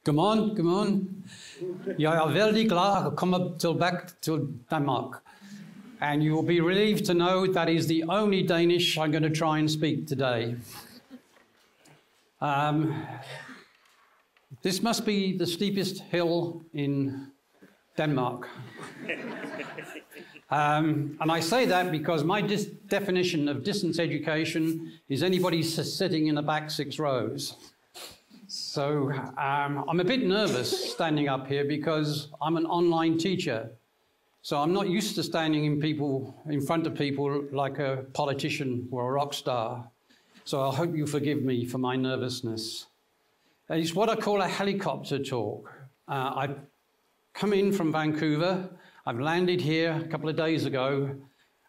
Godmorgen. Jeg vældig glad at komme tilbage til Danmark. And you will be relieved to know that is the only Danish I'm going to try and speak today. This must be the steepest hill in Denmark. And I say that because my definition of distance education is anybody sitting in the back 6 rows. So I'm a bit nervous standing up here because I'm an online teacher. So I'm not used to standing in front of people like a politician or a rock star. So I hope you forgive me for my nervousness. It's what I call a helicopter talk. I've come in from Vancouver. I've landed here a couple of days ago.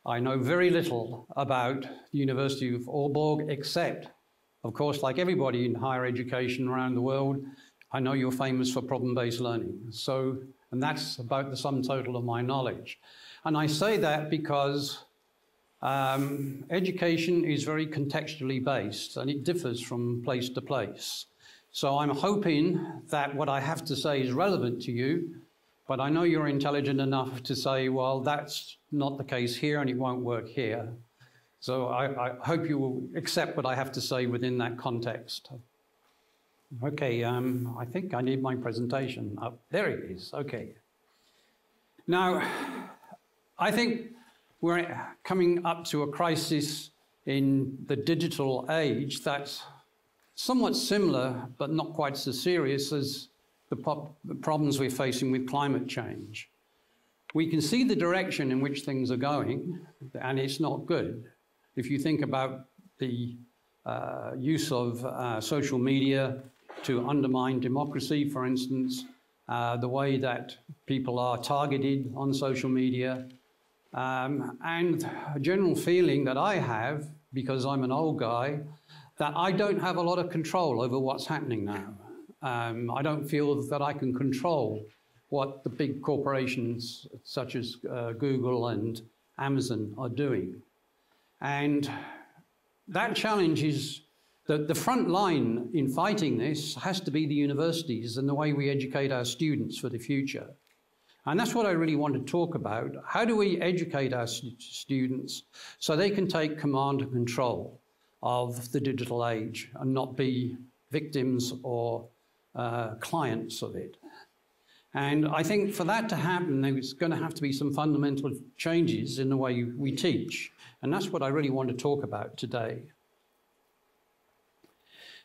I know very little about the University of Aalborg, except, of course, like everybody in higher education around the world, I know you're famous for problem-based learning. And that's about the sum total of my knowledge. And I say that because education is very contextually based and it differs from place to place. So I'm hoping that what I have to say is relevant to you, but I know you're intelligent enough to say, well, that's not the case here and it won't work here. So I hope you will accept what I have to say within that context. Okay, I think I need my presentation up. There it is, okay. Now, I think we're coming up to a crisis in the digital age that's somewhat similar, but not quite so serious as the problems we're facing with climate change. We can see the direction in which things are going, and it's not good. If you think about the use of social media to undermine democracy, for instance, the way that people are targeted on social media, and a general feeling that I have, because I'm an old guy, that I don't have a lot of control over what's happening now. I don't feel that I can control what the big corporations such as Google and Amazon are doing. And that challenge is that the front line in fighting this has to be the universities and the way we educate our students for the future. And that's what I really want to talk about. How do we educate our students so they can take command and control of the digital age and not be victims or clients of it? And I think for that to happen, there's going to have to be some fundamental changes in the way we teach. And that's what I really want to talk about today.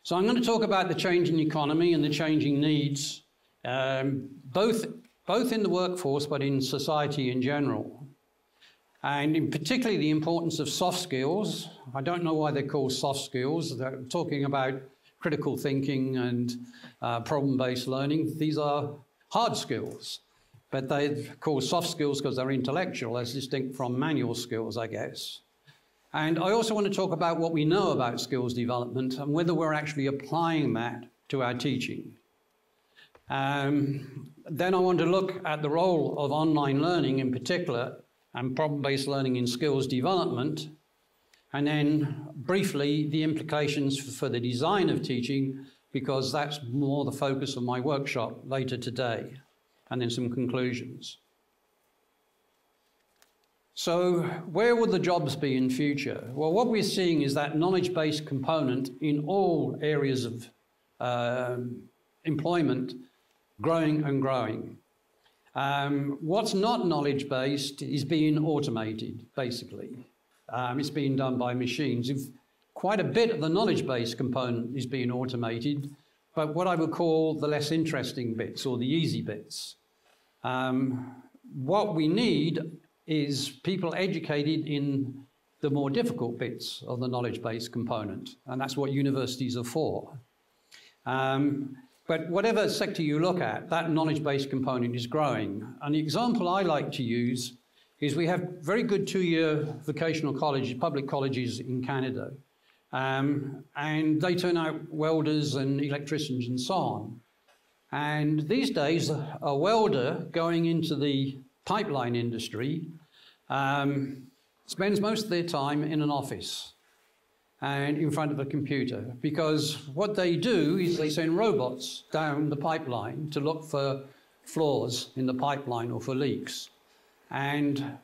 So I'm going to talk about the changing economy and the changing needs, both in the workforce, but in society in general. And in particularly the importance of soft skills. I don't know why they're called soft skills. They're talking about critical thinking and problem-based learning. These are hard skills, but they're called soft skills because they're intellectual, as distinct from manual skills, I guess. And I also want to talk about what we know about skills development and whether we're actually applying that to our teaching. Then I want to look at the role of online learning in particular and problem-based learning in skills development, and then briefly the implications for the design of teaching, because that's more the focus of my workshop later today, and then some conclusions. So where will the jobs be in future? Well, what we're seeing is that knowledge-based component in all areas of employment growing and growing. What's not knowledge-based is being automated, basically. It's being done by machines. Quite a bit of the knowledge-based component is being automated, but what I would call the less interesting bits or the easy bits. What we need is people educated in the more difficult bits of the knowledge-based component, and that's what universities are for. But whatever sector you look at, that knowledge-based component is growing. And the example I like to use is we have very good 2-year vocational colleges, public colleges in Canada. And they turn out welders and electricians and so on. And these days, a welder going into the pipeline industry spends most of their time in an office. and in front of a computer, because what they do is they send robots down the pipeline to look for flaws in the pipeline or for leaks. And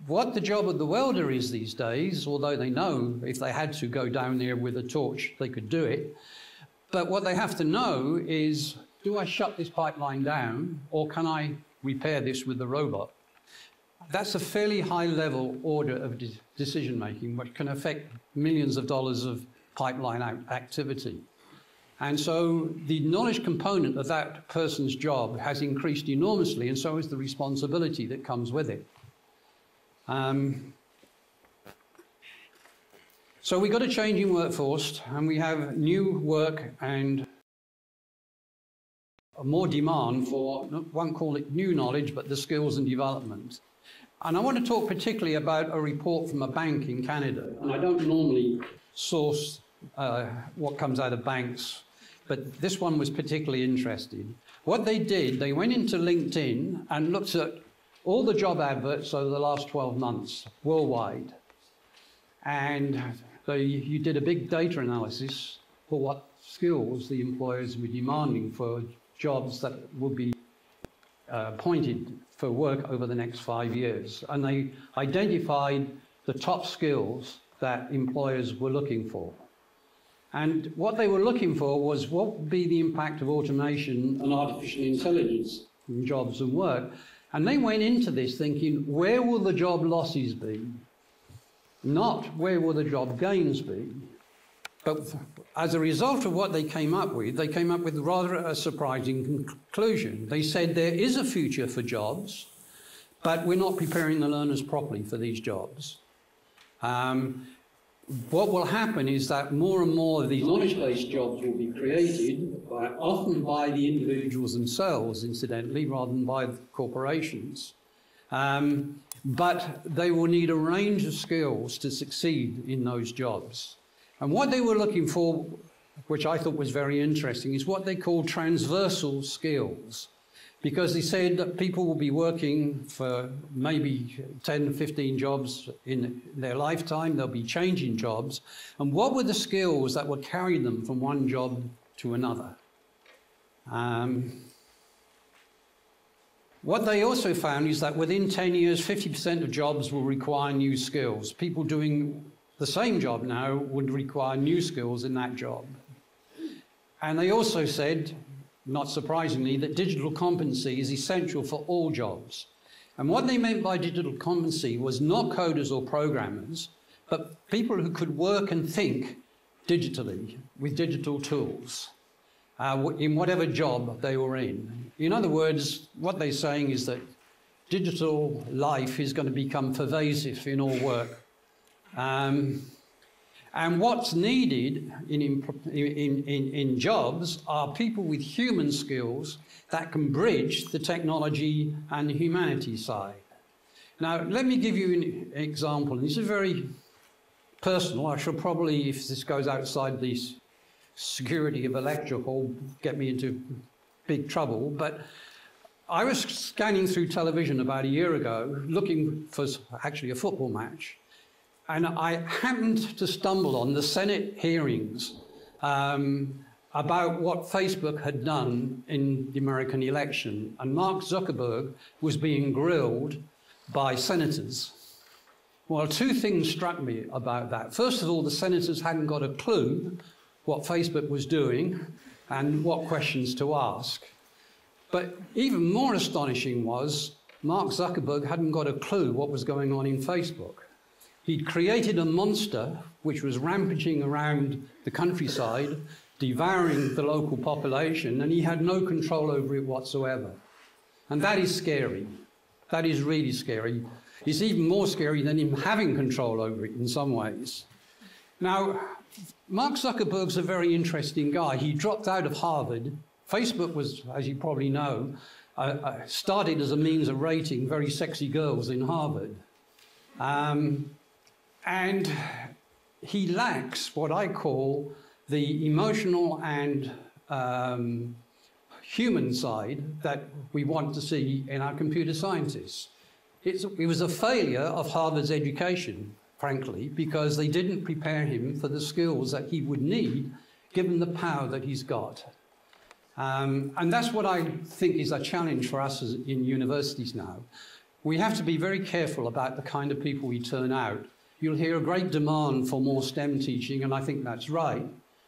what the job of the welder is these days, although they know if they had to go down there with a torch, they could do it, but what they have to know is, do I shut this pipeline down, or can I repair this with the robot? That's a fairly high-level order of decision-making, which can affect millions of dollars of pipeline activity. And so the knowledge component of that person's job has increased enormously, and so is the responsibility that comes with it. So we've got a changing workforce, and we have new work and more demand for, I won't call it new knowledge, but the skills and development. And I want to talk particularly about a report from a bank in Canada. And I don't normally source what comes out of banks, but this one was particularly interesting. What they did, they went into LinkedIn and looked at all the job adverts over the last 12 months worldwide. And you did a big data analysis for what skills the employers were demanding for jobs that would be appointed for work over the next 5 years. And they identified the top skills that employers were looking for. And what they were looking for was what would be the impact of automation and artificial intelligence in jobs and work. And they went into this thinking, where will the job losses be? Not where will the job gains be? But as a result of what they came up with rather a surprising conclusion. They said there is a future for jobs, but we're not preparing the learners properly for these jobs. What will happen is that more and more of these knowledge-based jobs will be created, often by the individuals themselves, incidentally, rather than by the corporations. But they will need a range of skills to succeed in those jobs. And what they were looking for, which I thought was very interesting, is what they call transversal skills. Because they said that people will be working for maybe 10, 15 jobs in their lifetime, they'll be changing jobs. And what were the skills that would carry them from one job to another? What they also found is that within 10 years, 50% of jobs will require new skills. People doing the same job now would require new skills in that job. And they also said, not surprisingly, that digital competency is essential for all jobs. And what they meant by digital competency was not coders or programmers, but people who could work and think digitally with digital tools in whatever job they were in. In other words, what they're saying is that digital life is going to become pervasive in all work. And what's needed in jobs are people with human skills that can bridge the technology and the humanity side. Now, let me give you an example. This is very personal. I shall probably, if this goes outside the security of a lecture hall, get me into big trouble. But I was scanning through television about a year ago, looking for actually a football match. And I happened to stumble on the Senate hearings about what Facebook had done in the American election. And Mark Zuckerberg was being grilled by senators. Well, two things struck me about that. First of all, the senators hadn't got a clue what Facebook was doing and what questions to ask. But even more astonishing was Mark Zuckerberg hadn't got a clue what was going on in Facebook. He'd created a monster which was rampaging around the countryside, devouring the local population, and he had no control over it whatsoever. And that is scary. That is really scary. It's even more scary than him having control over it in some ways. Now, Mark Zuckerberg's a very interesting guy. He dropped out of Harvard. Facebook was, as you probably know, started as a means of rating very sexy girls in Harvard. And he lacks what I call the emotional and human side that we want to see in our computer scientists. It was a failure of Harvard's education. frankly, because they didn't prepare him for the skills that he would need, given the power that he's got. And that's what I think is a challenge for us in universities now. We have to be very careful about the kind of people we turn out. You'll hear a great demand for more STEM teaching, and I think that's right.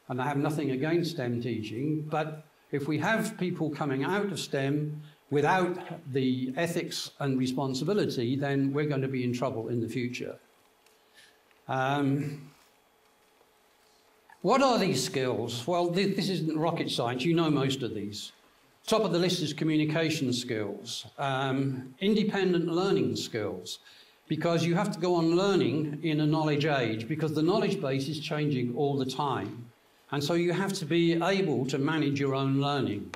And I have nothing against STEM teaching, but if we have people coming out of STEM without the ethics and responsibility, then we're going to be in trouble in the future. What are these skills? Well, this isn't rocket science. You know most of these. Top of the list is communication skills, independent learning skills, because you have to go on learning in a knowledge age, because the knowledge base is changing all the time. And so you have to be able to manage your own learning.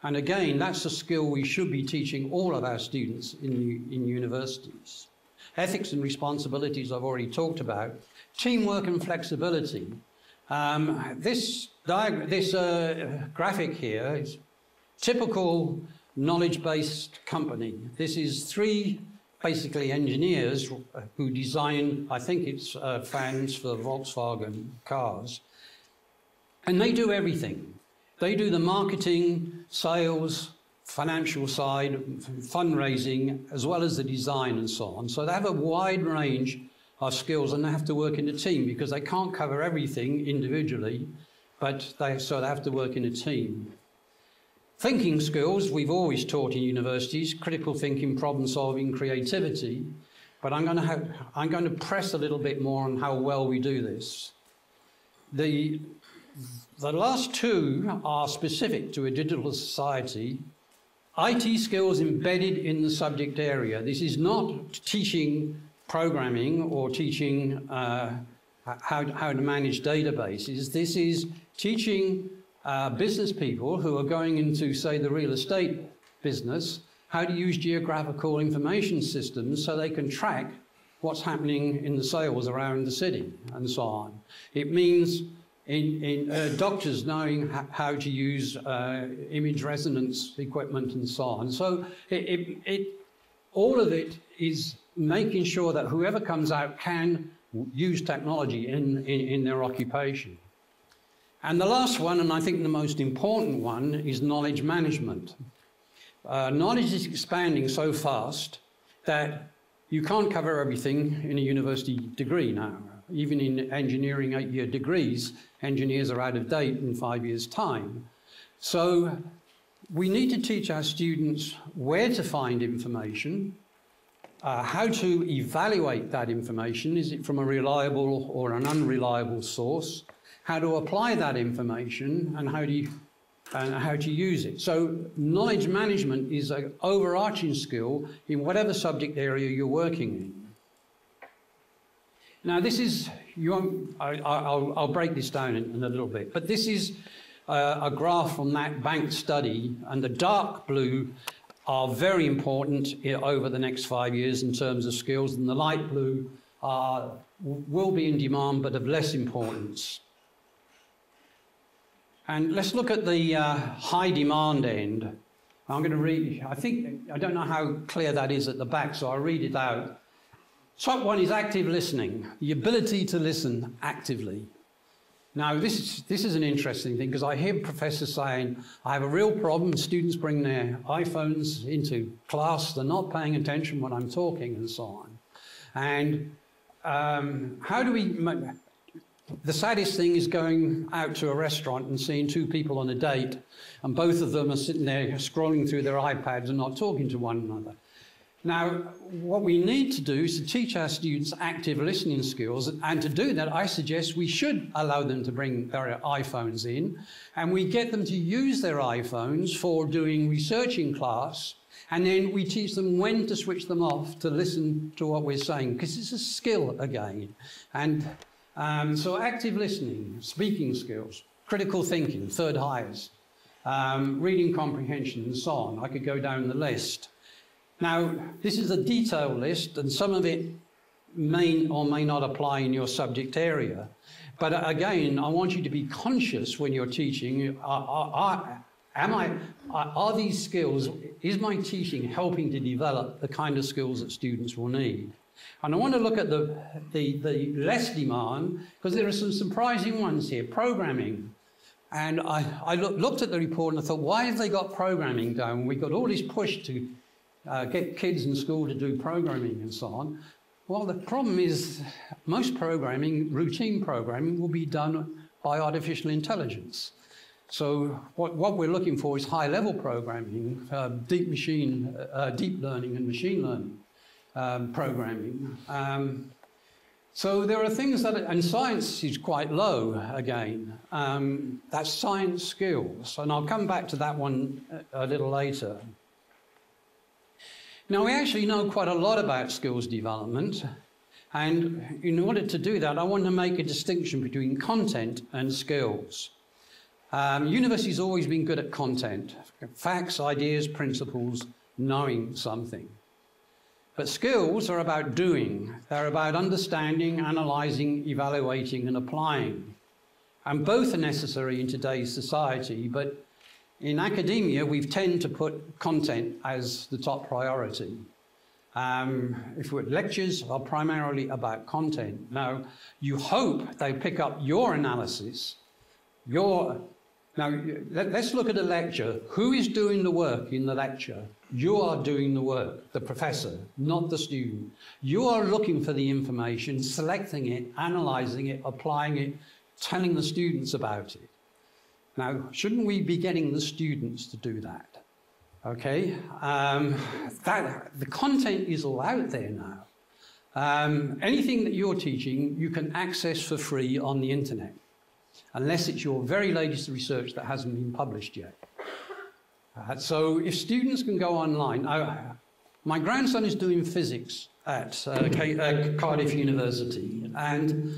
And again, that's a skill we should be teaching all of our students in universities. Ethics and responsibilities I've already talked about. Teamwork and flexibility. This graphic here is typical knowledge-based company. This is three basically engineers who design, I think it's fans for Volkswagen cars. And they do everything. They do the marketing, sales, financial side, fundraising, as well as the design and so on. So they have a wide range of skills, and they have to work in a team because they can't cover everything individually, but so they have to work in a team. Thinking skills, we've always taught in universities, critical thinking, problem solving, creativity, but I'm going to press a little bit more on how well we do this. The last two are specific to a digital society. IT skills embedded in the subject area. This is not teaching programming or teaching how to manage databases. This is teaching business people who are going into, say, the real estate business, how to use geographical information systems so they can track what's happening in the sales around the city and so on. It means doctors knowing how to use image resonance equipment and so on. So all of it is making sure that whoever comes out can use technology in their occupation. And the last one, and I think the most important one, is knowledge management. Knowledge is expanding so fast that you can't cover everything in a university degree now. Even in engineering 8-year degrees, engineers are out of date in 5 years' time. So we need to teach our students where to find information, how to evaluate that information. Is it from a reliable or an unreliable source? How to apply that information and how to use it. So knowledge management is an overarching skill in whatever subject area you're working in. Now this is, I'll break this down in a little bit, but this is a graph from that bank study, and the dark blue are very important over the next 5 years in terms of skills, and the light blue will be in demand but of less importance. And let's look at the high demand end. I'm going to read, I don't know how clear that is at the back, so I'll read it out. Top one is active listening, the ability to listen actively. Now, this is an interesting thing because I hear professors saying, I have a real problem, students bring their iPhones into class, they're not paying attention when I'm talking and so on. And how do we... The saddest thing is going out to a restaurant and seeing two people on a date and both of them are sitting there scrolling through their iPads and not talking to one another. Now, what we need to do is to teach our students active listening skills, and to do that, I suggest we should allow them to bring their iPhones in, and we get them to use their iPhones for doing research in class, and then we teach them when to switch them off to listen to what we're saying, because it's a skill again. And so active listening, speaking skills, critical thinking, third highest, reading comprehension, and so on. I could go down the list. Now, this is a detailed list, and some of it may or may not apply in your subject area. But again, I want you to be conscious when you're teaching. Are these skills, is my teaching helping to develop the kind of skills that students will need? And I want to look at the less demand, because there are some surprising ones here. Programming. And I looked at the report and I thought, why have they got programming down? We got all this push to get kids in school to do programming and so on. Well, the problem is most programming, routine programming, will be done by artificial intelligence. So what we're looking for is high-level programming, deep learning and machine learning programming. So there are things that, and science is quite low again. That's science skills, and I'll come back to that one a little later. Now, we actually know quite a lot about skills development, and in order to do that, I want to make a distinction between content and skills. University's always been good at content, facts, ideas, principles, knowing something. But skills are about doing. They're about understanding, analysing, evaluating, and applying. And both are necessary in today's society, but in academia, we tend to put content as the top priority. Lectures are primarily about content. Now, you hope they pick up your analysis, Now, let's look at a lecture. Who is doing the work in the lecture? You are doing the work, the professor, not the student. You are looking for the information, selecting it, analysing it, applying it, telling the students about it. Now, shouldn't we be getting the students to do that? Okay? The content is all out there now. Anything that you're teaching, you can access for free on the internet, unless it's your very latest research that hasn't been published yet. So if students can go online, my grandson is doing physics at Cardiff University, and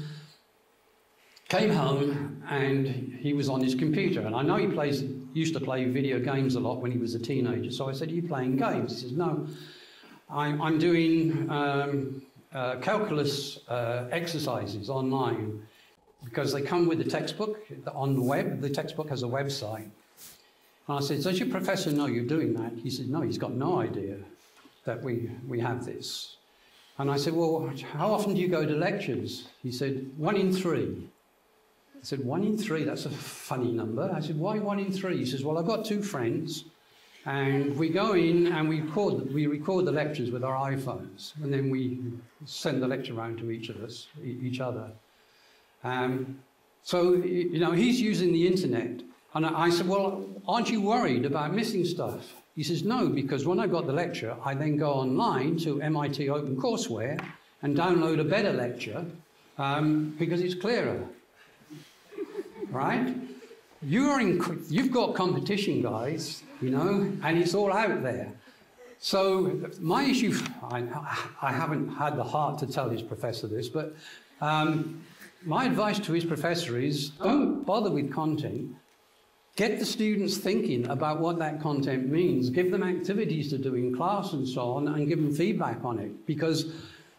came home and he was on his computer, and I know he used to play video games a lot when he was a teenager, so I said, "Are you playing games?" He says, "No, I'm doing calculus exercises online, because they come with the textbook on the web. The textbook has a website." And I said, "Does your professor know you're doing that?" He said, "No, he's got no idea that we have this." And I said, "Well, how often do you go to lectures?" He said, 1 in 3. I said, 1 in 3, that's a funny number. I said, "Why 1 in 3? He says, "Well, I've got 2 friends, and we go in and we record the lectures with our iPhones, and then we send the lecture around to each other. So, you know, he's using the internet. And I said, "Well, aren't you worried about missing stuff?" He says, "No, because when I got the lecture, I then go online to MIT OpenCourseWare and download a better lecture because it's clearer." Right? You've got competition, guys, you know, and it's all out there. So my issue, I haven't had the heart to tell his professor this, but my advice to his professor is don't bother with content. Get the students thinking about what that content means. Give them activities to do in class and so on, and give them feedback on it, because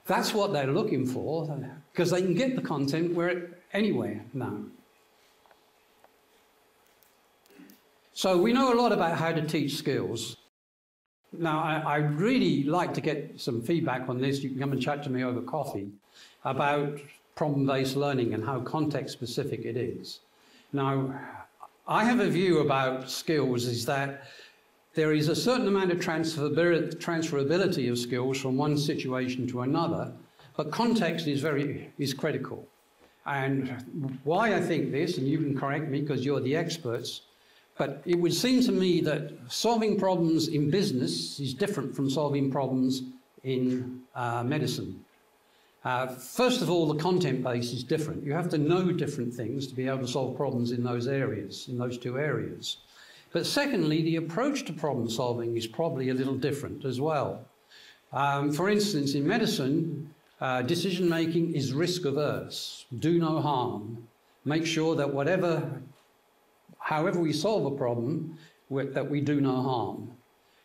that's what they're looking for, because they can get the content anywhere now. So we know a lot about how to teach skills. Now, I'd really like to get some feedback on this. You can come and chat to me over coffee about problem-based learning and how context-specific it is. Now, I have a view about skills is that there is a certain amount of transferability of skills from one situation to another, but context is critical. And why I think this, and you can correct me because you're the experts, but it would seem to me that solving problems in business is different from solving problems in medicine. First of all, the content base is different. You have to know different things to be able to solve problems in those areas, in those 2 areas. But secondly, the approach to problem solving is probably a little different as well. For instance, in medicine, decision making is risk averse. Do no harm. Make sure that however we solve a problem, that we do no harm.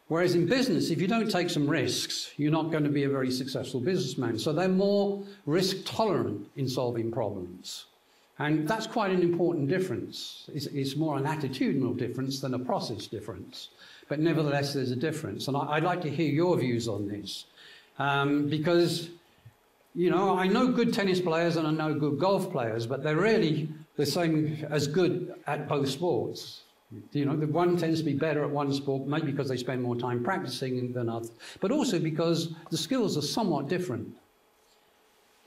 Whereas in business, if you don't take some risks, you're not going to be a very successful businessman. So they're more risk tolerant in solving problems. And that's quite an important difference. It's more an attitudinal difference than a process difference. But nevertheless, there's a difference. And I'd like to hear your views on this. Because you know, I know good tennis players and I know good golf players, but they're really the same as good at both sports. You know, the one tends to be better at one sport, maybe because they spend more time practicing than others, but also because the skills are somewhat different.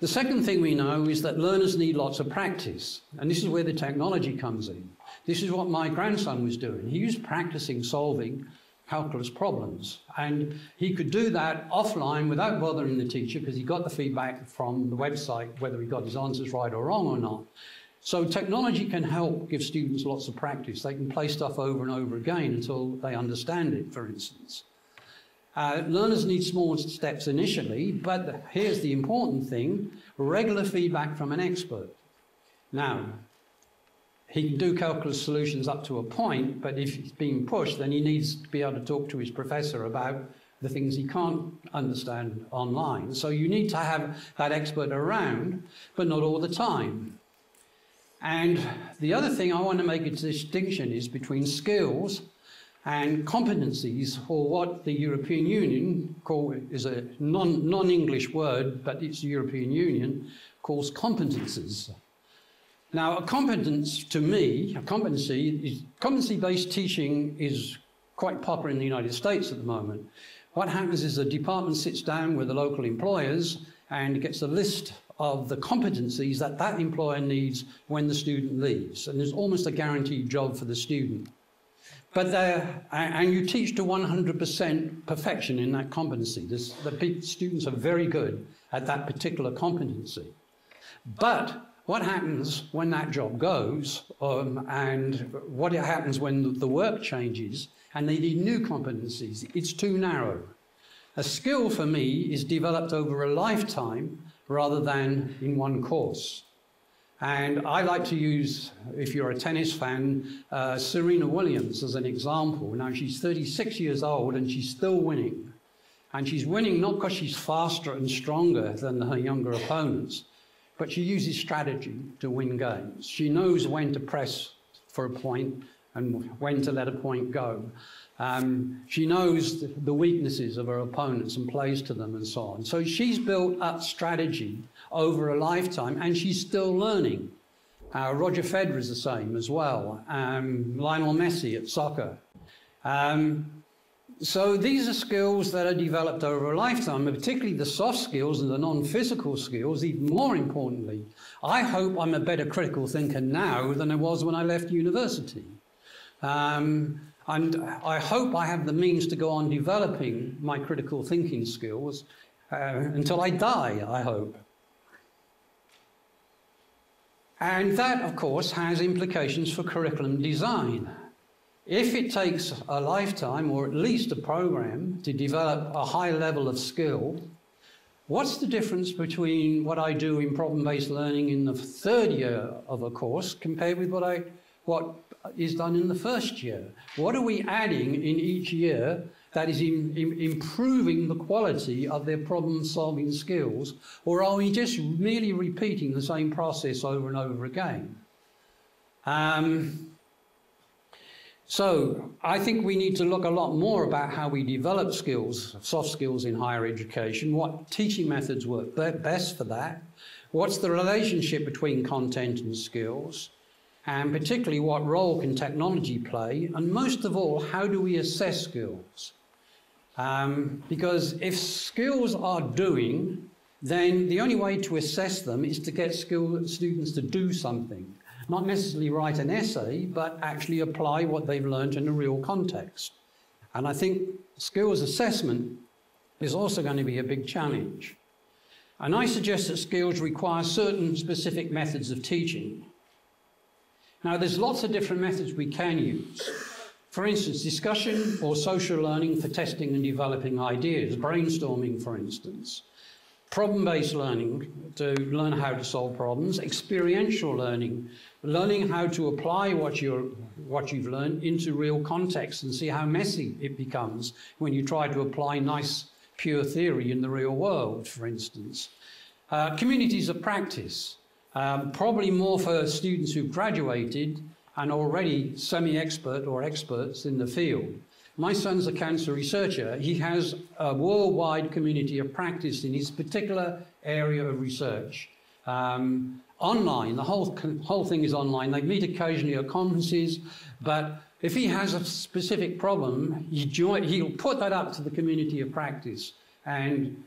The second thing we know is that learners need lots of practice, and this is where the technology comes in. This is what my grandson was doing. He was practicing solving calculus problems, and he could do that offline without bothering the teacher because he got the feedback from the website whether he got his answers right or wrong or not. So technology can help give students lots of practice. They can play stuff over and over again until they understand it, for instance. Learners need small steps initially, but here's the important thing, regular feedback from an expert. Now, he can do calculus solutions up to a point, but if he's being pushed, then he needs to be able to talk to his professor about the things he can't understand online. So you need to have that expert around, but not all the time. And the other thing I want to make a distinction is between skills and competencies, or what the European Union is a non-English word, but it's the European Union, calls competences. Now, a competence, to me, competency-based teaching is quite popular in the United States at the moment. What happens is the department sits down with the local employers and gets a list of the competencies that that employer needs when the student leaves. And there's almost a guaranteed job for the student. But and you teach to 100% perfection in that competency. The students are very good at that particular competency. But what happens when that job goes, and what happens when the work changes and they need new competencies? It's too narrow. A skill for me is developed over a lifetime rather than in one course. And I like to use, if you're a tennis fan, Serena Williams as an example. Now, she's 36 years old and she's still winning. And she's winning not because she's faster and stronger than her younger opponents, but she uses strategy to win games. She knows when to press for a point and when to let a point go. She knows the weaknesses of her opponents and plays to them and so on. So she's built up strategy over a lifetime, and she's still learning. Roger Federer is the same as well. Lionel Messi at soccer. So these are skills that are developed over a lifetime, and particularly the soft skills and the non-physical skills. Even more importantly, I hope I'm a better critical thinker now than I was when I left university. And I hope I have the means to go on developing my critical thinking skills until I die, I hope. And that, of course, has implications for curriculum design. If it takes a lifetime, or at least a program, to develop a high level of skill, what's the difference between what I do in problem-based learning in the third year of a course compared with what is done in the first year? What are we adding in each year that is improving the quality of their problem-solving skills, or are we just merely repeating the same process over and over again? So I think we need to look a lot more about how we develop skills, soft skills in higher education, what teaching methods work best for that, what's the relationship between content and skills, and particularly what role can technology play, and most of all, how do we assess skills? Because if skills are doing, then the only way to assess them is to get students to do something. Not necessarily write an essay, but actually apply what they've learned in a real context. And I think skills assessment is also going to be a big challenge. And I suggest that skills require certain specific methods of teaching. Now, there's lots of different methods we can use. For instance, discussion or social learning for testing and developing ideas, brainstorming, for instance. Problem-based learning to learn how to solve problems, experiential learning, learning how to apply what you've learned into real context and see how messy it becomes when you try to apply nice, pure theory in the real world, for instance. Communities of practice, probably more for students who've graduated and already semi-expert or experts in the field. My son's a cancer researcher. He has a worldwide community of practice in his particular area of research. Online, the whole thing is online. They meet occasionally at conferences, but if he has a specific problem, he'll put that up to the community of practice and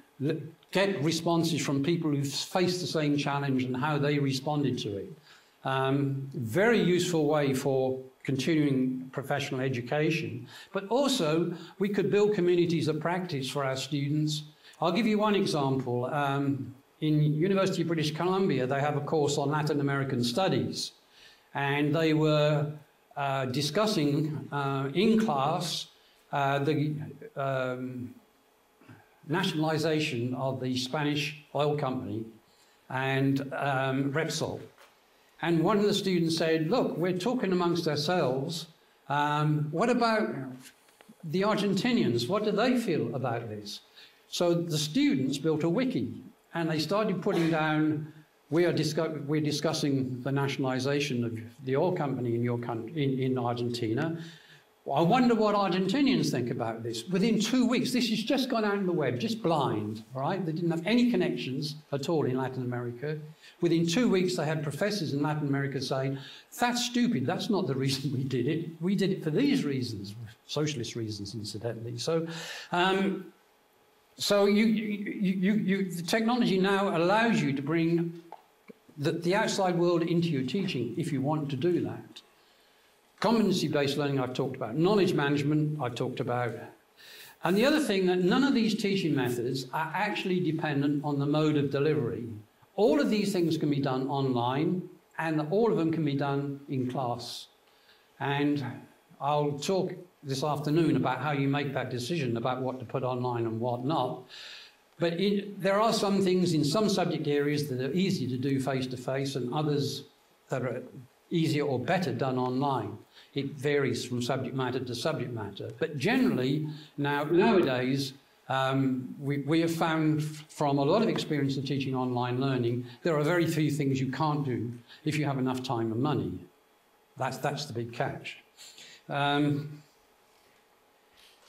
get responses from people who've faced the same challenge and how they responded to it. Very useful way for continuing professional education, but also we could build communities of practice for our students. I'll give you one example. In University of British Columbia, they have a course on Latin American studies, and they were discussing in class the nationalization of the Spanish oil company and Repsol. And one of the students said, look, we're talking amongst ourselves. What about the Argentinians? What do they feel about this? So the students built a wiki, and they started putting down, we're discussing the nationalization of the oil company in your country, in Argentina. I wonder what Argentinians think about this. Within 2 weeks, this has just gone out on the web, just blind, right? They didn't have any connections at all in Latin America. Within 2 weeks, they had professors in Latin America saying, that's stupid, that's not the reason we did it. We did it for these reasons, socialist reasons, incidentally. So, the technology now allows you to bring the outside world into your teaching if you want to do that. Competency-based learning I've talked about. Knowledge management I've talked about. And the other thing, that none of these teaching methods are actually dependent on the mode of delivery. All of these things can be done online, and all of them can be done in class. And I'll talk this afternoon about how you make that decision about what to put online and what not. But there are some things in some subject areas that are easier to do face-to-face and others that are easier or better done online. It varies from subject matter to subject matter. But generally, nowadays, we have found from a lot of experience of teaching online learning, there are very few things you can't do if you have enough time and money. That's the big catch.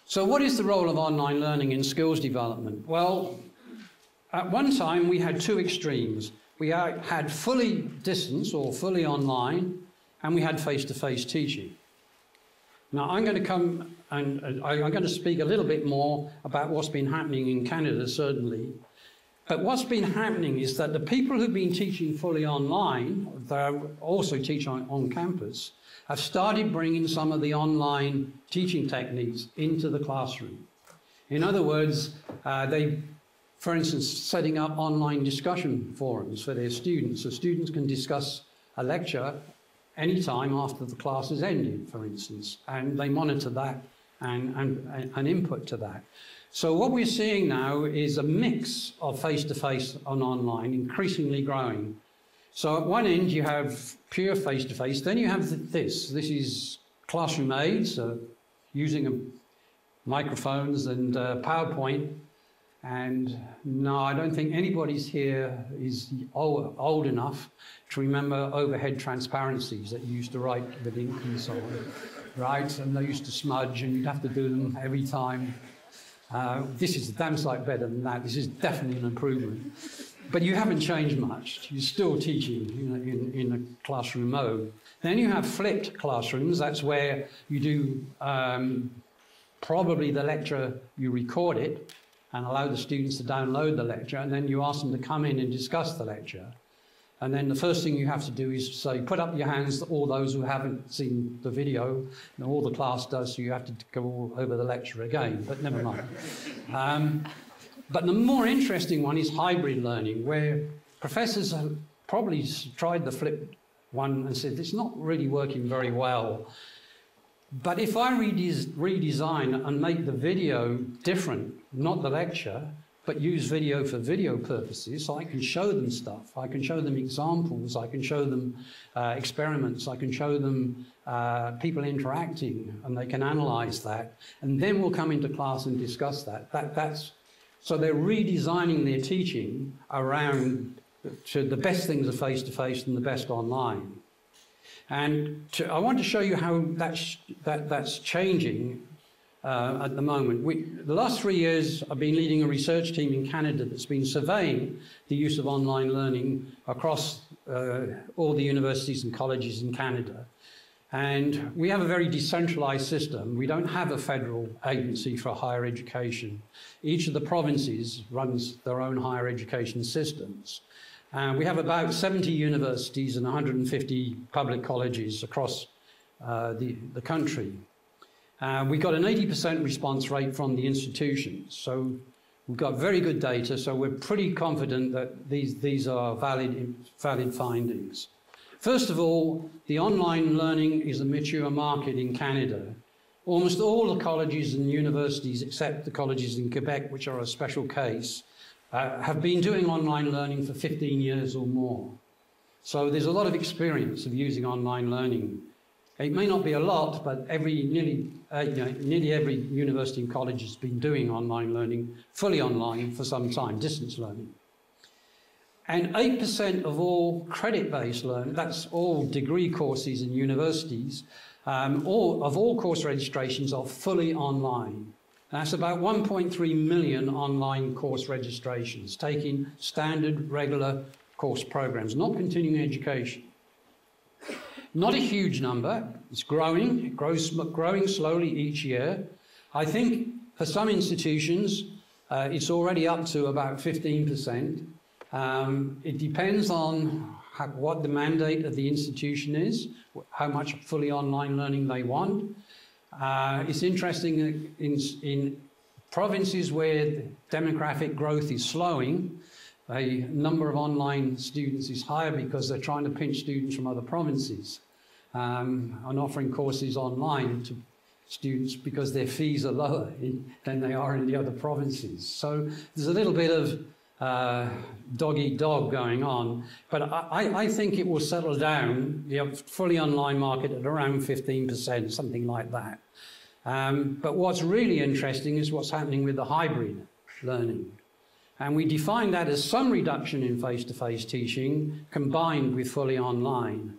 So what is the role of online learning in skills development? Well, at one time we had two extremes. We had fully distance or fully online, and we had face-to-face teaching. Now I'm going to come and I'm going to speak a little bit more about what's been happening in Canada, certainly. But what's been happening is that the people who've been teaching fully online, they also teach on campus, have started bringing some of the online teaching techniques into the classroom. In other words, for instance, setting up online discussion forums for their students, so students can discuss a lecture any time after the class has ended, for instance, and they monitor that and input to that. So what we're seeing now is a mix of face-to-face and online, increasingly growing. So at one end you have pure face-to-face, then you have this. This is classroom aids, using microphones and PowerPoint. And no, I don't think anybody's here is old enough to remember overhead transparencies that you used to write with ink and so on, right? And they used to smudge and you'd have to do them every time. This is a damn sight better than that. This is definitely an improvement. But you haven't changed much. You're still teaching in a classroom mode. Then you have flipped classrooms. That's where you do probably the lecture, you record it, and allow the students to download the lecture, and then you ask them to come in and discuss the lecture. And then the first thing you have to do is say, put up your hands, all those who haven't seen the video, and all the class does, so you have to go all over the lecture again, but never mind. But the more interesting one is hybrid learning, where professors have probably tried the flipped one and said, it's not really working very well. But if I redesign and make the video different, not the lecture, but use video for video purposes, so I can show them stuff, I can show them examples, I can show them experiments, I can show them people interacting, and they can analyze that, and then we'll come into class and discuss that. So they're redesigning their teaching around the best things are face-to-face and the best online. And I want to show you how that's changing at the moment. The last 3 years, I've been leading a research team in Canada that's been surveying the use of online learning across all the universities and colleges in Canada. And we have a very decentralized system. We don't have a federal agency for higher education. Each of the provinces runs their own higher education systems. We have about 70 universities and 150 public colleges across the country. We got an 80% response rate from the institutions. So we've got very good data, so we're pretty confident that these are valid findings. First of all, the online learning is a mature market in Canada. Almost all the colleges and universities, except the colleges in Quebec, which are a special case, have been doing online learning for 15 years or more. So there's a lot of experience of using online learning. It may not be a lot, but nearly every university and college has been doing online learning, fully online for some time, distance learning. And 8% of all credit-based learning, that's all degree courses in universities, of all course registrations are fully online. That's about 1.3 million online course registrations, taking standard, regular course programs, not continuing education. Not a huge number, it's growing, it growing slowly each year. I think for some institutions, it's already up to about 15%. It depends on what the mandate of the institution is, how much fully online learning they want. It's interesting that in provinces where demographic growth is slowing, a number of online students is higher because they're trying to pinch students from other provinces and offering courses online to students because their fees are lower than they are in the other provinces. So there's a little bit of dog-eat-dog going on, but I think it will settle down, the fully online market at around 15%, something like that. But what's really interesting is what's happening with the hybrid learning. And we define that as some reduction in face-to-face teaching combined with fully online.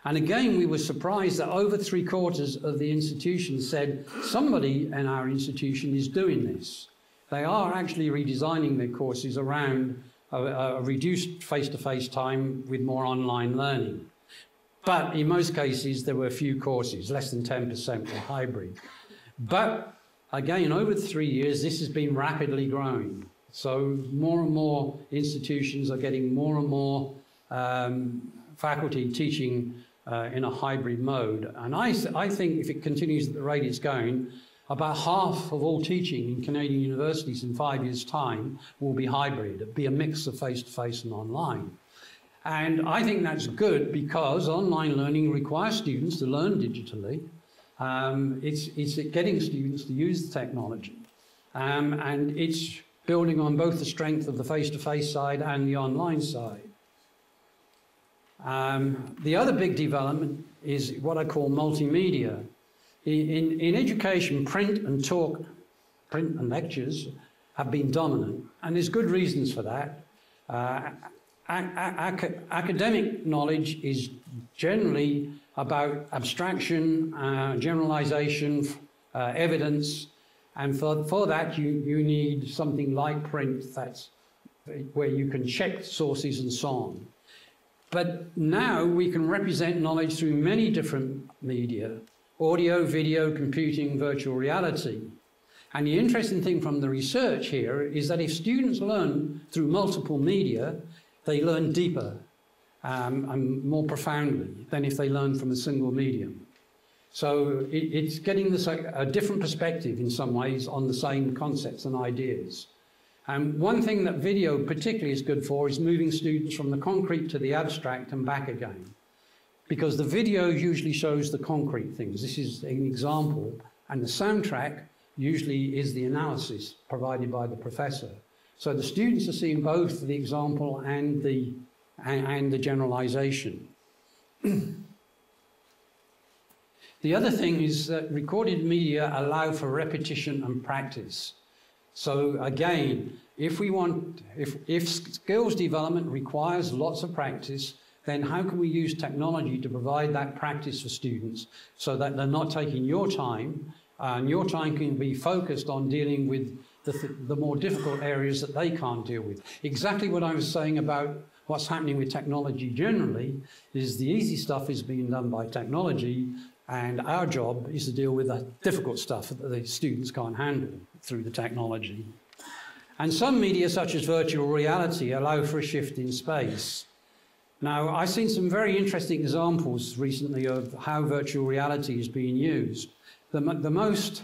And again, we were surprised that over 3/4 of the institutions said somebody in our institution is doing this. They are actually redesigning their courses around a reduced face-to-face time with more online learning. But in most cases, there were a few courses, less than 10% were hybrid. But again, over 3 years, this has been rapidly growing. So more and more institutions are getting more and more faculty teaching in a hybrid mode. And I think if it continues at the rate it's going, about half of all teaching in Canadian universities in 5 years' time will be hybrid. It'll be a mix of face-to-face and online. And I think that's good because online learning requires students to learn digitally. It's getting students to use the technology. And it's building on both the strength of the face-to-face side and the online side. The other big development is what I call multimedia. In education, print and lectures have been dominant, and there's good reasons for that. Academic knowledge is generally about abstraction, generalization, evidence, and for that you need something like print, that's where you can check sources and so on. But now we can represent knowledge through many different media: audio, video, computing, virtual reality. And the interesting thing from the research here is that if students learn through multiple media, they learn deeper and more profoundly than if they learn from a single medium. So it's getting a different perspective in some ways on the same concepts and ideas. And one thing that video particularly is good for is moving students from the concrete to the abstract and back again. Because the video usually shows the concrete things. This is an example, and the soundtrack usually is the analysis provided by the professor. So the students are seeing both the example and the generalization. The other thing is that recorded media allow for repetition and practice. So again, if skills development requires lots of practice, then how can we use technology to provide that practice for students so that they're not taking your time And your time can be focused on dealing with the more difficult areas that they can't deal with. Exactly what I was saying about what's happening with technology generally is the easy stuff is being done by technology, and our job is to deal with the difficult stuff that the students can't handle through the technology. And some media, such as virtual reality, allow for a shift in space. Now, I've seen some very interesting examples recently of how virtual reality is being used. The most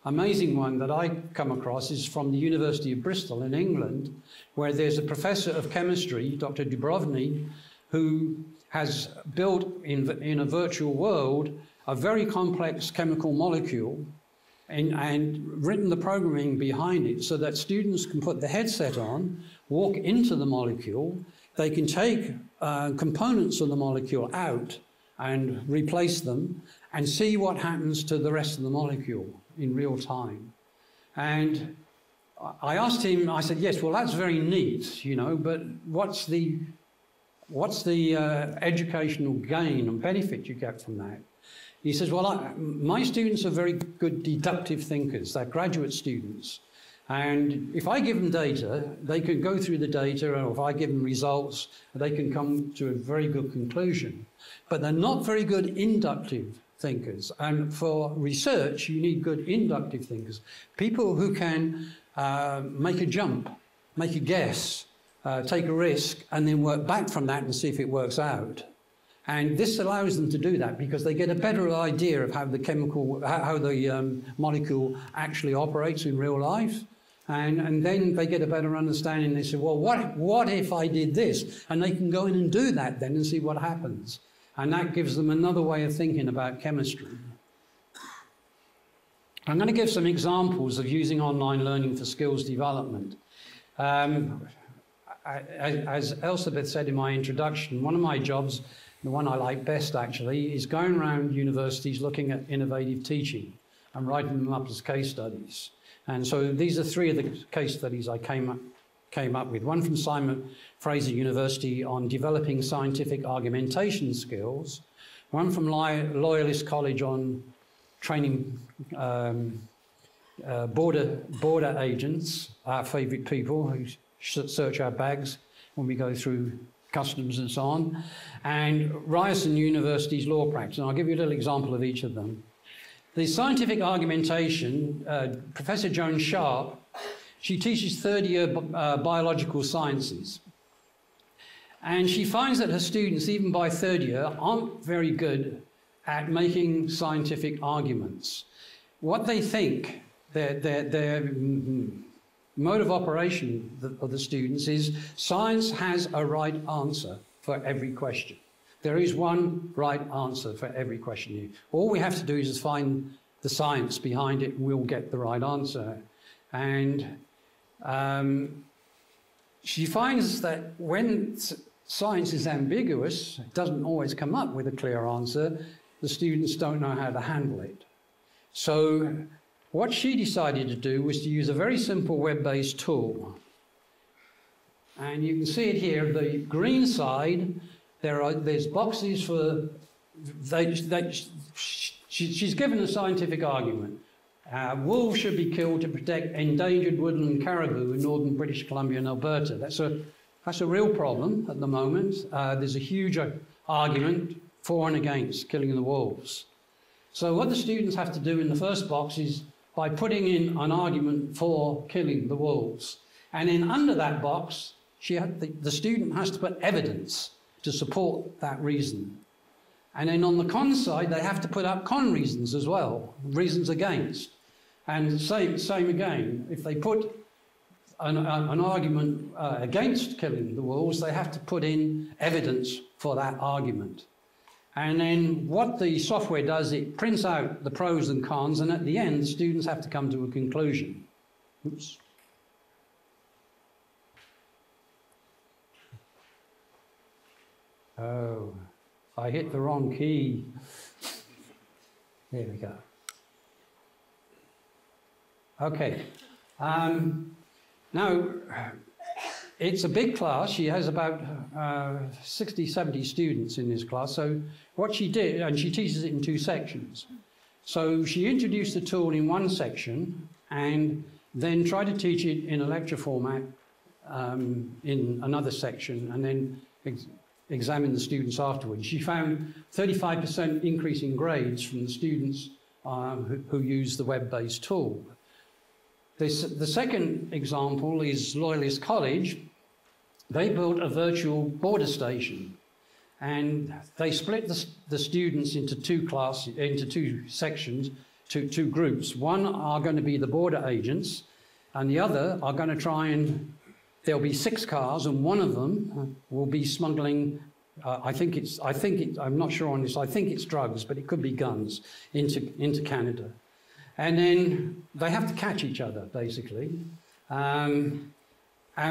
amazing one that I come across is from the University of Bristol in England, where there's a professor of chemistry, Dr. Dubrovny, who has built in a virtual world a very complex chemical molecule and written the programming behind it so that students can put the headset on, walk into the molecule, they can take components of the molecule out and replace them and see what happens to the rest of the molecule in real time. And I asked him, I said, yes, well, that's very neat, you know, but what's the educational gain and benefit you get from that? He says, well, my students are very good deductive thinkers. They're graduate students. And if I give them data, they can go through the data, or if I give them results, they can come to a very good conclusion. But they're not very good inductive thinkers. And for research, you need good inductive thinkers. People who can make a jump, make a guess, take a risk, and then work back from that and see if it works out. And this allows them to do that because they get a better idea of how the molecule actually operates in real life. And then they get a better understanding. They say, well, what if I did this? And they can go in and do that then and see what happens. And that gives them another way of thinking about chemistry. I'm going to give some examples of using online learning for skills development. As Elizabeth said in my introduction, one of my jobs, the one I like best actually, is going around universities looking at innovative teaching and writing them up as case studies. And so these are three of the case studies I came up with. One from Simon Fraser University on developing scientific argumentation skills. One from Loyalist College on training border agents, our favourite people who search our bags when we go through customs and so on, and Ryerson University's law practice. And I'll give you a little example of each of them. The scientific argumentation, Professor Joan Sharp, she teaches third-year biological sciences. And she finds that her students, even by third year, aren't very good at making scientific arguments. What they think, their mode of operation of the students is science has a right answer for every question. There is one right answer for every question. All we have to do is just find the science behind it and we'll get the right answer. And she finds that when science is ambiguous, it doesn't always come up with a clear answer, the students don't know how to handle it. So what she decided to do was to use a very simple web-based tool. And you can see it here, the green side, there's boxes for, she's given a scientific argument. Wolves should be killed to protect endangered woodland caribou in northern British Columbia and Alberta. That's a real problem at the moment. There's a huge argument for and against killing the wolves. So what the students have to do in the first box is by putting in an argument for killing the wolves. And then under that box, the student has to put evidence to support that reason. And then on the con side, they have to put up con reasons as well, reasons against. And same again, if they put an argument against killing the wolves, they have to put in evidence for that argument. And then what the software does, it prints out the pros and cons, and at the end, the students have to come to a conclusion. Oops. Oh, I hit the wrong key. There we go. Okay. Now, it's a big class. She has about 60, 70 students in this class. So what she did, and she teaches it in two sections. So she introduced the tool in one section and then tried to teach it in a lecture format in another section, and then examine the students afterwards. She found 35% increase in grades from the students who use the web-based tool. The second example is Loyalist College. They built a virtual border station, and they split the students into two sections, two groups. One are going to be the border agents, and the other are going to try and, there'll be 6 cars, and one of them will be smuggling, I'm not sure on this, I think it's drugs, but it could be guns, into Canada. And then they have to catch each other, basically. And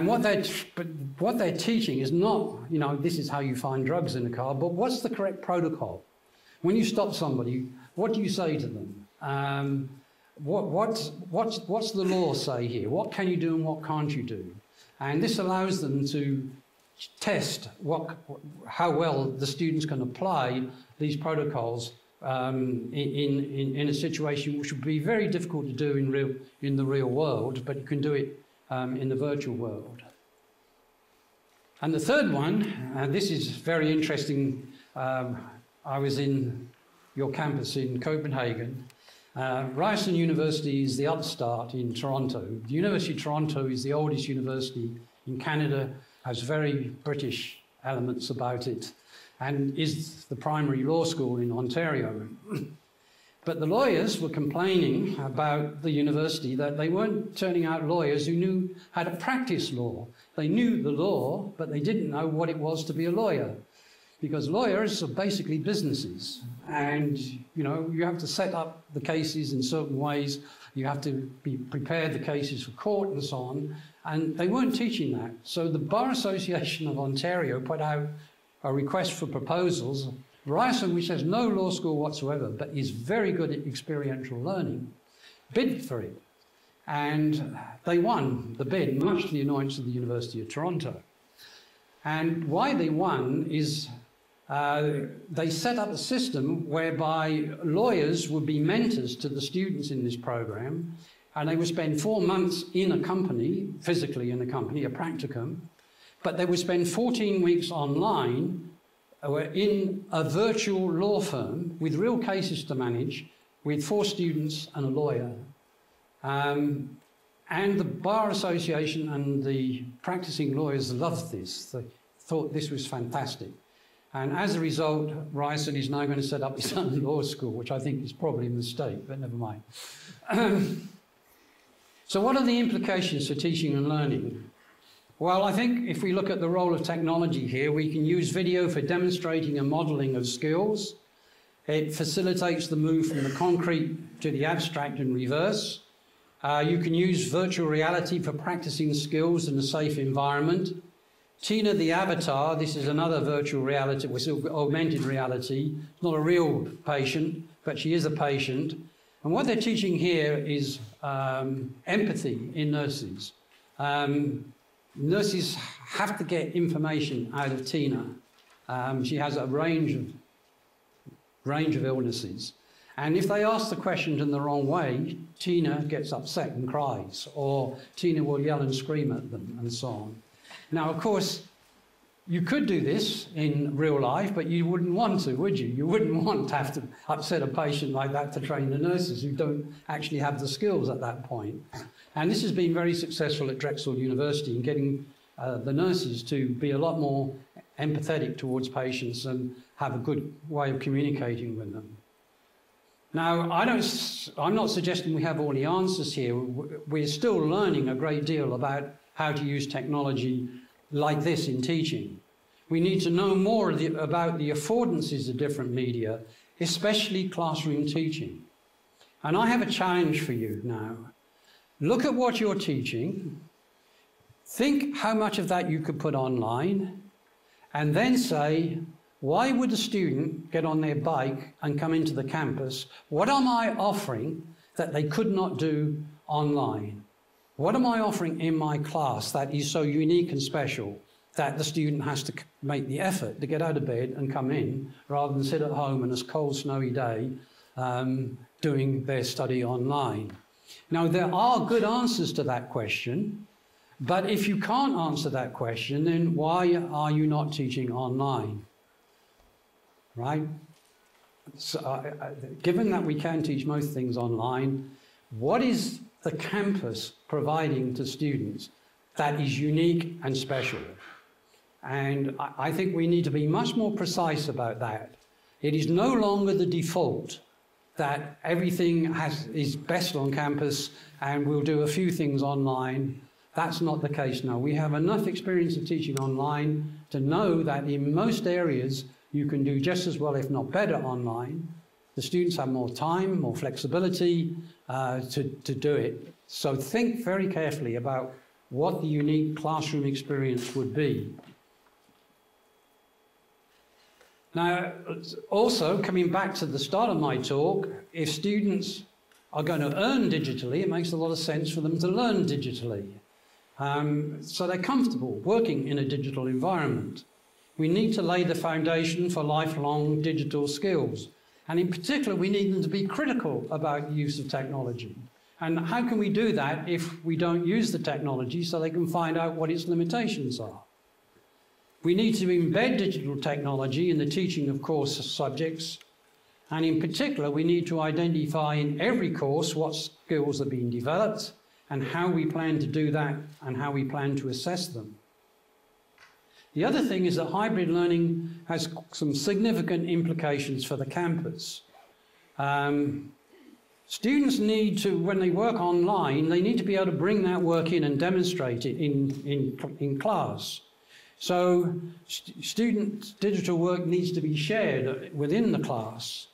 what they're teaching is not, you know, this is how you find drugs in a car, but what's the correct protocol? When you stop somebody, what do you say to them? What's the law say here? What can you do and what can't you do? And this allows them to test how well the students can apply these protocols in a situation which would be very difficult to do in the real world, but you can do it in the virtual world. And the third one, and this is very interesting, I was in your campus in Copenhagen. Ryerson University is the upstart in Toronto. The University of Toronto is the oldest university in Canada, has very British elements about it, and is the primary law school in Ontario. But the lawyers were complaining about the university that they weren't turning out lawyers who knew how to practice law. They knew the law, but they didn't know what it was to be a lawyer. Because lawyers are basically businesses, and you know, you have to set up the cases in certain ways, you have to prepare the cases for court and so on, and they weren't teaching that. So the Bar Association of Ontario put out a request for proposals. Ryerson, which has no law school whatsoever, but is very good at experiential learning, bid for it. And they won the bid, much to the annoyance of the University of Toronto. And why they won is they set up a system whereby lawyers would be mentors to the students in this program, and they would spend 4 months in a company, physically in a company, a practicum, but they would spend 14 weeks online in a virtual law firm with real cases to manage, with 4 students and a lawyer. And the Bar Association and the practicing lawyers loved this. They thought this was fantastic. And as a result, Ryerson is now going to set up his own law school, which I think is probably a mistake, but never mind. So what are the implications for teaching and learning? Well, I think if we look at the role of technology here, we can use video for demonstrating and modeling of skills. It facilitates the move from the concrete to the abstract and reverse. You can use virtual reality for practicing skills in a safe environment. Tina the avatar, this is another virtual reality, augmented reality. It's not a real patient, but she is a patient. And what they're teaching here is empathy in nurses. Nurses have to get information out of Tina. She has a range of illnesses. And if they ask the questions in the wrong way, Tina gets upset and cries, or Tina will yell and scream at them, and so on. Now, of course, you could do this in real life, but you wouldn't want to, would you? You wouldn't want to have to upset a patient like that to train the nurses who don't actually have the skills at that point. And this has been very successful at Drexel University in getting the nurses to be a lot more empathetic towards patients and have a good way of communicating with them. Now, I'm not suggesting we have all the answers here. We're still learning a great deal about how to use technology like this in teaching. We need to know more about the affordances of different media, especially classroom teaching. And I have a challenge for you now. Look at what you're teaching, think how much of that you could put online, and then say, why would a student get on their bike and come into the campus? What am I offering that they could not do online? What am I offering in my class that is so unique and special that the student has to make the effort to get out of bed and come in rather than sit at home on a cold, snowy day doing their study online? Now, there are good answers to that question, but if you can't answer that question, then why are you not teaching online? Right? So, given that we can teach most things online, what is the campus providing to students that is unique and special? And I think we need to be much more precise about that. It is no longer the default that everything is best on campus and we'll do a few things online. That's not the case now. We have enough experience of teaching online to know that in most areas you can do just as well, if not better, online. The students have more time, more flexibility to do it. So think very carefully about what the unique classroom experience would be. Now, also, coming back to the start of my talk, if students are going to earn digitally, it makes a lot of sense for them to learn digitally. So they're comfortable working in a digital environment. We need to lay the foundation for lifelong digital skills. And in particular, we need them to be critical about the use of technology. And how can we do that if we don't use the technology so they can find out what its limitations are? We need to embed digital technology in the teaching of course subjects, and in particular we need to identify in every course what skills are being developed and how we plan to do that and how we plan to assess them. The other thing is that hybrid learning has some significant implications for the campus. Students need to, when they work online, they need to be able to bring that work in and demonstrate it in class. So student digital work needs to be shared within the class,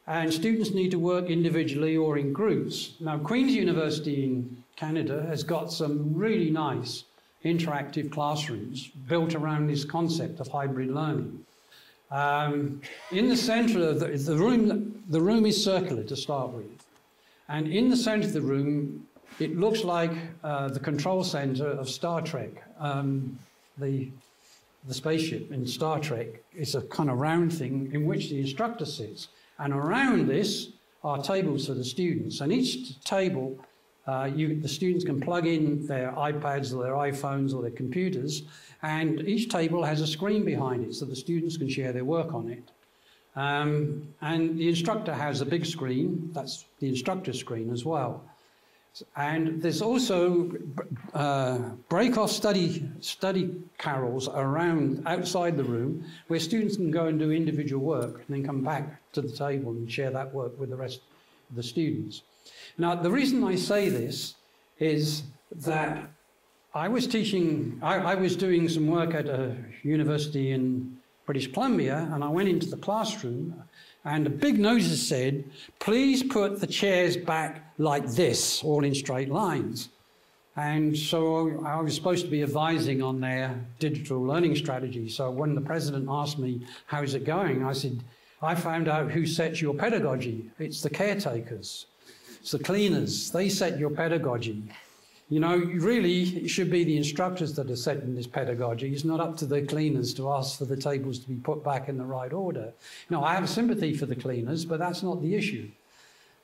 and students need to work individually or in groups. Now, Queen's University in Canada has got some really nice interactive classrooms built around this concept of hybrid learning. In the centre of the room is circular to start with, and in the centre of the room it looks like the control centre of Star Trek. The spaceship in Star Trek is a kind of round thing in which the instructor sits, and around this are tables for the students, and each table the students can plug in their iPads or their iPhones or their computers, and each table has a screen behind it so the students can share their work on it. And the instructor has a big screen, that's the instructor's screen as well. And there's also break-off study carrels around outside the room where students can go and do individual work and then come back to the table and share that work with the rest of the students. Now, the reason I say this is that I was teaching, I was doing some work at a university in British Columbia, and I went into the classroom and a big notice said, please put the chairs back like this, all in straight lines. And so I was supposed to be advising on their digital learning strategy. So when the president asked me, how's it going? I said, I found out who sets your pedagogy. It's the caretakers. It's the cleaners. They set your pedagogy. You know, really, it should be the instructors that are setting this pedagogy. It's not up to the cleaners to ask for the tables to be put back in the right order. Now, I have sympathy for the cleaners, but that's not the issue.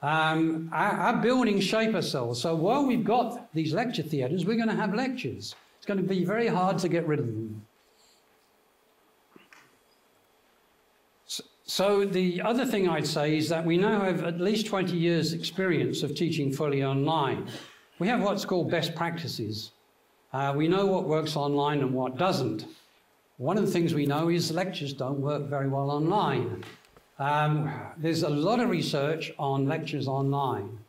Our buildings shape ourselves. So while we've got these lecture theatres, we're going to have lectures. It's going to be very hard to get rid of them. So the other thing I'd say is that we now have at least 20 years' experience of teaching fully online. We have what's called best practices. We know what works online and what doesn't. One of the things we know is lectures don't work very well online. There's a lot of research on lectures online.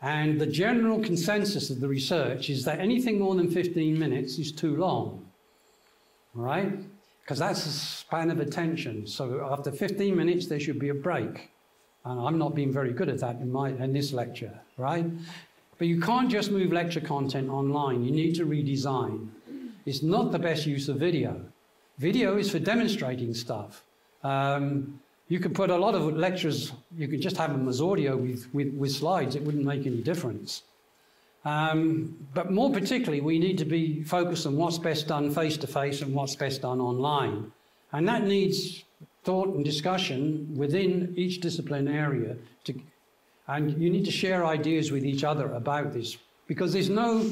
And the general consensus of the research is that anything more than 15 minutes is too long, all right? Because that's the span of attention. So after 15 minutes, there should be a break. And I'm not being very good at that in this lecture, right? But you can't just move lecture content online. You need to redesign. It's not the best use of video. Video is for demonstrating stuff. You could put a lot of lectures, you could just have them as audio with slides. It wouldn't make any difference. But more particularly, we need to be focused on what's best done face-to-face and what's best done online. And that needs thought and discussion within each discipline area And you need to share ideas with each other about this, because there's no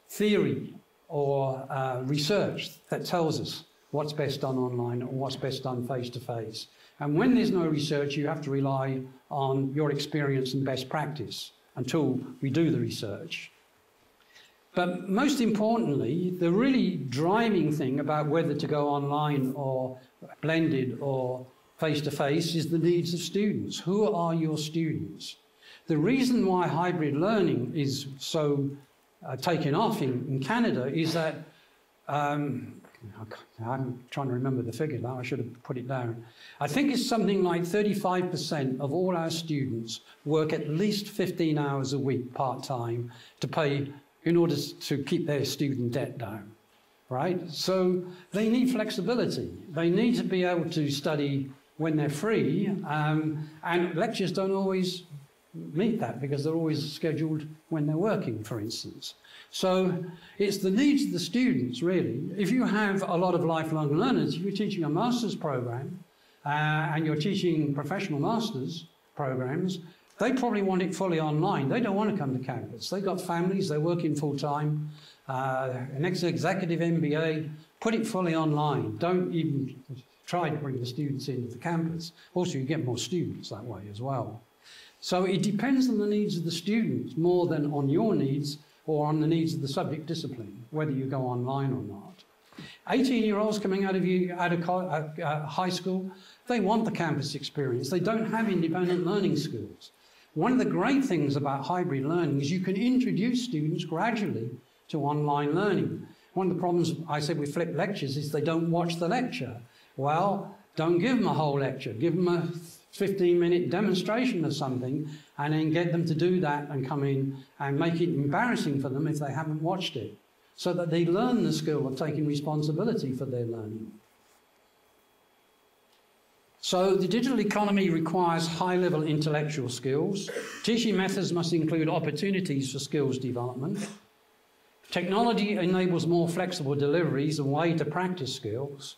theory or research that tells us what's best done online or what's best done face-to-face. And when there's no research, you have to rely on your experience and best practice until we do the research. But most importantly, the really driving thing about whether to go online or blended or face-to-face is the needs of students. Who are your students? The reason why hybrid learning is so taken off in Canada is that, I'm trying to remember the figure now, I should have put it down. I think it's something like 35% of all our students work at least 15 hours a week part-time to pay in order to keep their student debt down, right? So they need flexibility. They need to be able to study when they're free, and lectures don't always meet that because they're always scheduled when they're working, for instance. So it's the needs of the students, really. If you have a lot of lifelong learners, if you're teaching a master's program and you're teaching professional master's programs, they probably want it fully online. They don't want to come to campus. They've got families, they're working full-time. An executive MBA, put it fully online. Don't even try to bring the students into the campus. Also, you get more students that way as well. So it depends on the needs of the students more than on your needs or on the needs of the subject discipline, whether you go online or not. 18-year-olds coming out of high school, they want the campus experience. They don't have independent learning skills. One of the great things about hybrid learning is you can introduce students gradually to online learning. One of the problems I said with flipped lectures is they don't watch the lecture. Well, don't give them a whole lecture. Give them a 15-minute demonstration of something and then get them to do that and come in and make it embarrassing for them if they haven't watched it, so that they learn the skill of taking responsibility for their learning. So the digital economy requires high-level intellectual skills. Teaching methods must include opportunities for skills development. Technology enables more flexible deliveries and way to practice skills,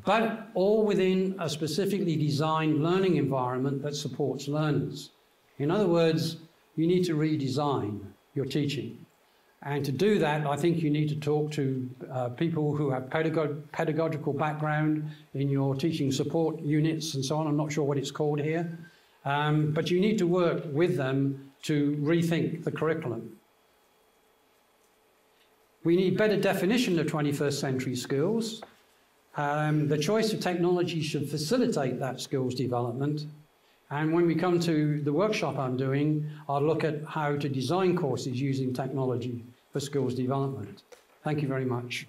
but all within a specifically designed learning environment that supports learners. In other words, you need to redesign your teaching. And to do that, I think you need to talk to people who have pedagogical background in your teaching support units and so on. I'm not sure what it's called here. But you need to work with them to rethink the curriculum. We need better definition of 21st century skills. The choice of technology should facilitate that skills development. And when we come to the workshop I'm doing, I'll look at how to design courses using technology for skills development. Thank you very much.